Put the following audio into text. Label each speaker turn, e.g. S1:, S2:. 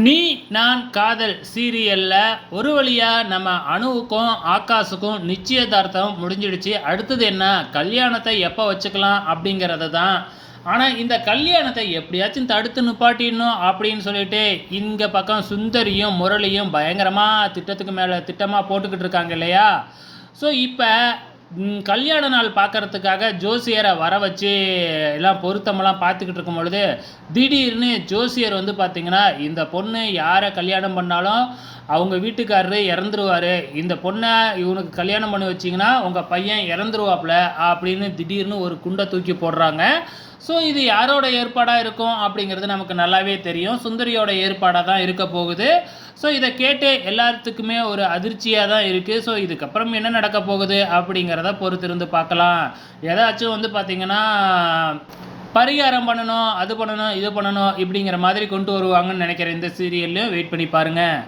S1: நீ நான் காதல் சீரியல்ல ஒரு வழியா நம்ம அணுவுக்கும் ஆகாஷுக்கும் நிச்சயதார்த்தம் முடிஞ்சிடுச்சு. அடுத்தது என்ன? கல்யாணத்தை எப்போ வச்சுக்கலாம் அப்படிங்கிறது தான். ஆனால் இந்த கல்யாணத்தை எப்படியாச்சும் தடுத்து நிப்பாட்டிடணும் அப்படின்னு சொல்லிட்டு இங்கே பக்கம் சுந்தரியும் முரளியும் பயங்கரமாக திட்டத்துக்கு மேலே திட்டமாக போட்டுக்கிட்டு இருக்காங்க இல்லையா? ஸோ இப்போ கல்யாண நாள் பார்க்கறதுக்காக ஜோசியரை வர வச்சு எல்லாம் பொருத்தமெல்லாம் பார்த்துக்கிட்டு இருக்கும் பொழுது திடீர்னு ஜோசியர் வந்து பார்த்திங்கன்னா, இந்த பொண்ணு யாரை கல்யாணம் பண்ணாலும் அவங்க வீட்டுக்காரரு இறந்துருவார், இந்த பொண்ணை இவனுக்கு கல்யாணம் பண்ணி வச்சிங்கன்னா உங்கள் பையன் இறந்துருவாப்புல அப்படின்னு திடீர்னு ஒரு குண்டை தூக்கி போடுறாங்க. ஸோ இது யாரோட ஏற்பாடாக இருக்கும் அப்படிங்கிறது நமக்கு நல்லாவே தெரியும். சுந்தரியோட ஏற்பாடாக தான் இருக்க போகுது. ஸோ இதை கேட்டு எல்லாத்துக்குமே ஒரு அதிர்ச்சியாக தான் இருக்குது. ஸோ இதுக்கப்புறம் என்ன நடக்க போகுது அப்படிங்கிறத பொறுத்திருந்து பார்க்கலாம். ஏதாச்சும் வந்து பார்த்திங்கன்னா பரிகாரம் பண்ணணும், அது பண்ணணும், இது பண்ணணும் இப்படிங்கிற மாதிரி கொண்டு வருவாங்கன்னு நினைக்கிறேன். இந்த சீரியல்லையும் வெயிட் பண்ணி பாருங்கள்.